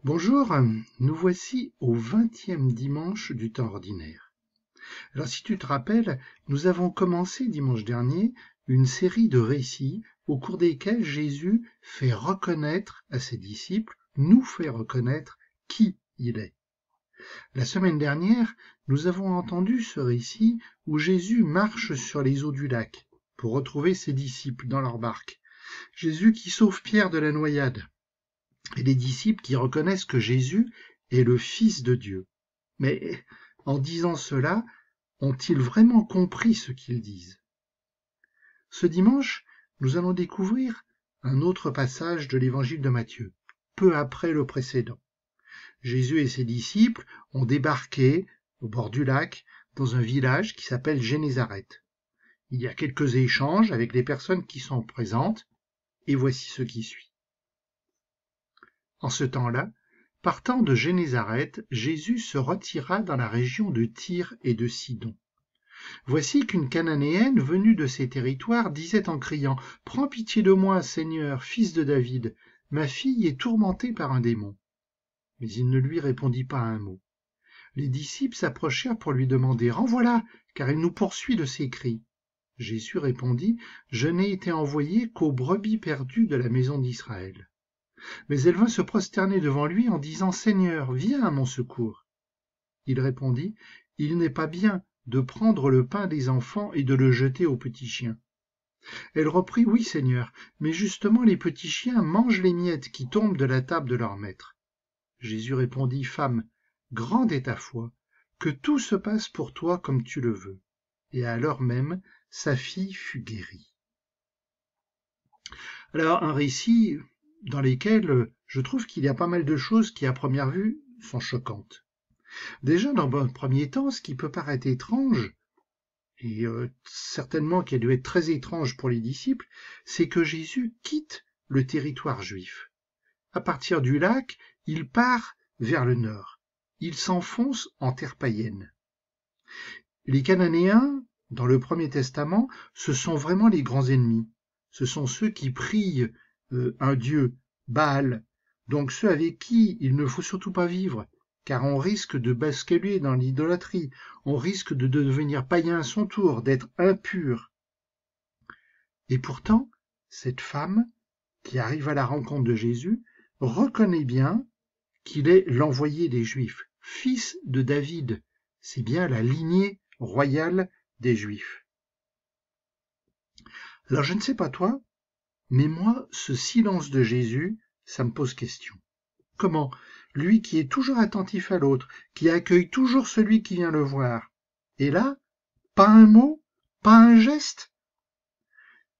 Bonjour, nous voici au 20e dimanche du temps ordinaire. Alors si tu te rappelles, nous avons commencé dimanche dernier une série de récits au cours desquels Jésus fait reconnaître à ses disciples, nous fait reconnaître qui il est. La semaine dernière, nous avons entendu ce récit où Jésus marche sur les eaux du lac pour retrouver ses disciples dans leur barque. Jésus qui sauve Pierre de la noyade. Et les disciples qui reconnaissent que Jésus est le Fils de Dieu. Mais en disant cela, ont-ils vraiment compris ce qu'ils disent? Ce dimanche, nous allons découvrir un autre passage de l'évangile de Matthieu, peu après le précédent. Jésus et ses disciples ont débarqué au bord du lac dans un village qui s'appelle Génézareth. Il y a quelques échanges avec les personnes qui sont présentes, et voici ce qui suit. En ce temps-là, partant de Génézareth, Jésus se retira dans la région de Tyr et de Sidon. Voici qu'une Cananéenne venue de ces territoires disait en criant « Prends pitié de moi, Seigneur, fils de David, ma fille est tourmentée par un démon. » Mais il ne lui répondit pas un mot. Les disciples s'approchèrent pour lui demander « Renvoie-la, car elle nous poursuit de ses cris. » Jésus répondit « Je n'ai été envoyé qu'aux brebis perdues de la maison d'Israël. » Mais elle vint se prosterner devant lui en disant « Seigneur, viens à mon secours. » Il répondit « Il n'est pas bien de prendre le pain des enfants et de le jeter aux petits chiens. » Elle reprit « Oui, Seigneur, mais justement les petits chiens mangent les miettes qui tombent de la table de leur maître. » Jésus répondit « Femme, grande est ta foi, que tout se passe pour toi comme tu le veux. » Et à l'heure même, sa fille fut guérie. Alors, un récit dans lesquels je trouve qu'il y a pas mal de choses qui, à première vue, sont choquantes. Déjà, dans un premier temps, ce qui peut paraître étrange, et certainement qui a dû être très étrange pour les disciples, c'est que Jésus quitte le territoire juif. À partir du lac, il part vers le nord. Il s'enfonce en terre païenne. Les Cananéens, dans le Premier Testament, ce sont vraiment les grands ennemis. Ce sont ceux qui prient un dieu, Baal, donc ceux avec qui il ne faut surtout pas vivre, car on risque de basculer dans l'idolâtrie, on risque de devenir païen à son tour, d'être impur. Et pourtant, cette femme, qui arrive à la rencontre de Jésus, reconnaît bien qu'il est l'envoyé des Juifs, fils de David, c'est bien la lignée royale des Juifs. Alors je ne sais pas toi, mais moi, ce silence de Jésus, ça me pose question. Comment, lui qui est toujours attentif à l'autre, qui accueille toujours celui qui vient le voir, et là, pas un mot, pas un geste?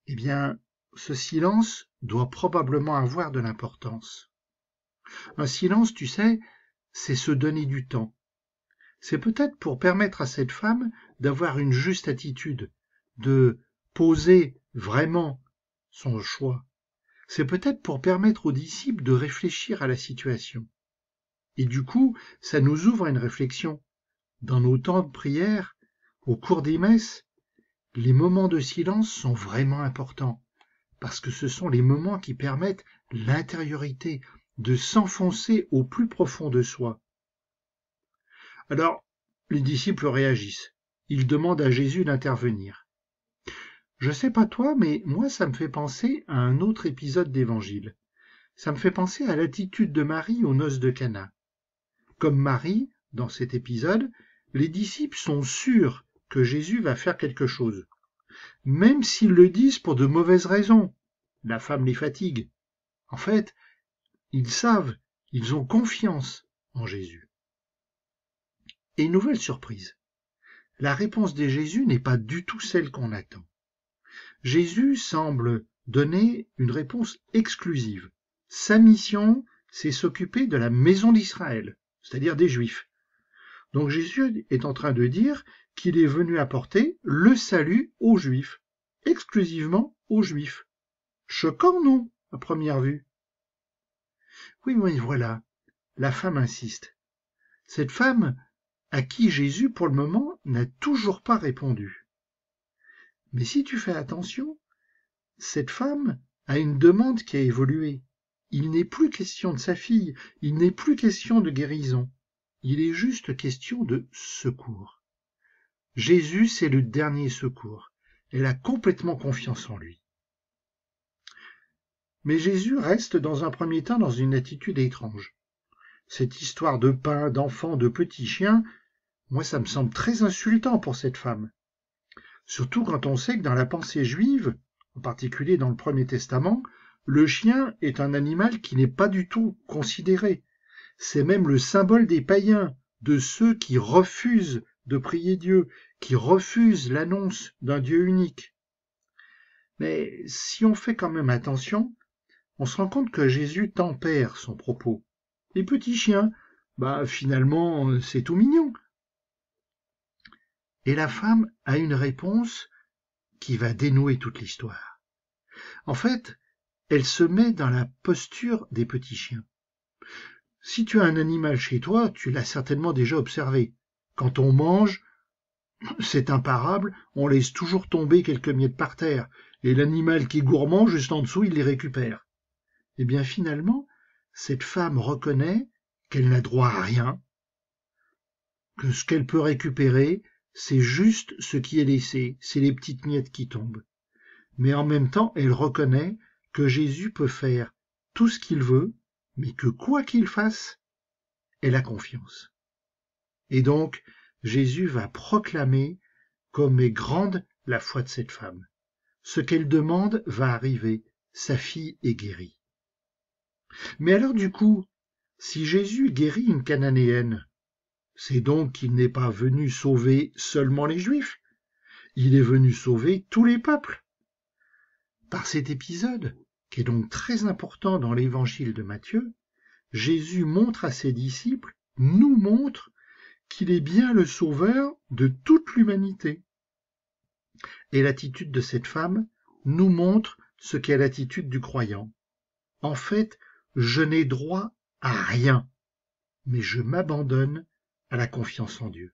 Eh bien, ce silence doit probablement avoir de l'importance. Un silence, tu sais, c'est se donner du temps. C'est peut-être pour permettre à cette femme d'avoir une juste attitude, de poser vraiment son choix. C'est peut-être pour permettre aux disciples de réfléchir à la situation. Et du coup, ça nous ouvre à une réflexion. Dans nos temps de prière, au cours des messes, les moments de silence sont vraiment importants, parce que ce sont les moments qui permettent l'intériorité, de s'enfoncer au plus profond de soi. Alors, les disciples réagissent. Ils demandent à Jésus d'intervenir. Je sais pas toi, mais moi ça me fait penser à un autre épisode d'Évangile. Ça me fait penser à l'attitude de Marie aux noces de Cana. Comme Marie, dans cet épisode, les disciples sont sûrs que Jésus va faire quelque chose, même s'ils le disent pour de mauvaises raisons. La femme les fatigue. En fait, ils savent, ils ont confiance en Jésus. Et une nouvelle surprise. La réponse de Jésus n'est pas du tout celle qu'on attend. Jésus semble donner une réponse exclusive. Sa mission, c'est s'occuper de la maison d'Israël, c'est-à-dire des Juifs. Donc Jésus est en train de dire qu'il est venu apporter le salut aux Juifs, exclusivement aux Juifs. Choquant, non, à première vue? Oui, mais voilà, la femme insiste. Cette femme à qui Jésus, pour le moment, n'a toujours pas répondu. Mais si tu fais attention, cette femme a une demande qui a évolué. il n'est plus question de sa fille, il n'est plus question de guérison, il est juste question de secours. Jésus, c'est le dernier secours. Elle a complètement confiance en lui. Mais Jésus reste dans un premier temps dans une attitude étrange. Cette histoire de pain, d'enfants, de petits chiens, moi ça me semble très insultant pour cette femme. Surtout quand on sait que dans la pensée juive, en particulier dans le Premier Testament, le chien est un animal qui n'est pas du tout considéré. C'est même le symbole des païens, de ceux qui refusent de prier Dieu, qui refusent l'annonce d'un Dieu unique. Mais si on fait quand même attention, on se rend compte que Jésus tempère son propos. Les petits chiens, finalement, c'est tout mignon. Et la femme a une réponse qui va dénouer toute l'histoire. En fait, elle se met dans la posture des petits chiens. Si tu as un animal chez toi, tu l'as certainement déjà observé. Quand on mange, c'est imparable, on laisse toujours tomber quelques miettes par terre, et l'animal qui est gourmand, juste en dessous, il les récupère. Eh bien finalement, cette femme reconnaît qu'elle n'a droit à rien, que ce qu'elle peut récupérer, c'est juste ce qui est laissé, c'est les petites miettes qui tombent. Mais en même temps, elle reconnaît que Jésus peut faire tout ce qu'il veut, mais que quoi qu'il fasse, elle a confiance. Et donc, Jésus va proclamer comme est grande la foi de cette femme. Ce qu'elle demande va arriver, sa fille est guérie. Mais alors du coup, si Jésus guérit une Cananéenne, c'est donc qu'il n'est pas venu sauver seulement les Juifs, il est venu sauver tous les peuples. Par cet épisode, qui est donc très important dans l'évangile de Matthieu, Jésus montre à ses disciples, nous montre qu'il est bien le sauveur de toute l'humanité. Et l'attitude de cette femme nous montre ce qu'est l'attitude du croyant. En fait, je n'ai droit à rien, mais je m'abandonne à la confiance en Dieu.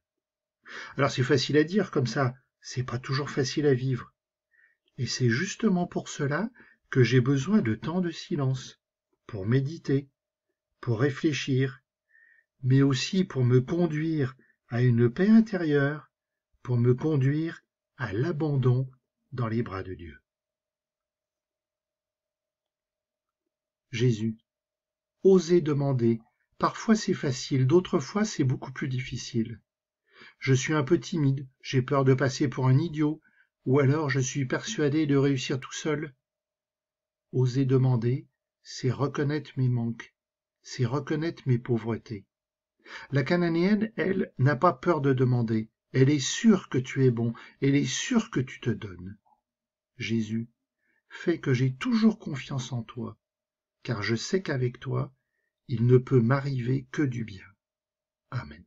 Alors c'est facile à dire comme ça, c'est pas toujours facile à vivre. Et c'est justement pour cela que j'ai besoin de temps de silence, pour méditer, pour réfléchir, mais aussi pour me conduire à une paix intérieure, pour me conduire à l'abandon dans les bras de Dieu. Jésus, osez demander. Parfois c'est facile, d'autres fois c'est beaucoup plus difficile. Je suis un peu timide, j'ai peur de passer pour un idiot, ou alors je suis persuadé de réussir tout seul. Oser demander, c'est reconnaître mes manques, c'est reconnaître mes pauvretés. La Cananéenne, elle, n'a pas peur de demander, elle est sûre que tu es bon, elle est sûre que tu te donnes. Jésus, fais que j'ai toujours confiance en toi, car je sais qu'avec toi, il ne peut m'arriver que du bien. Amen.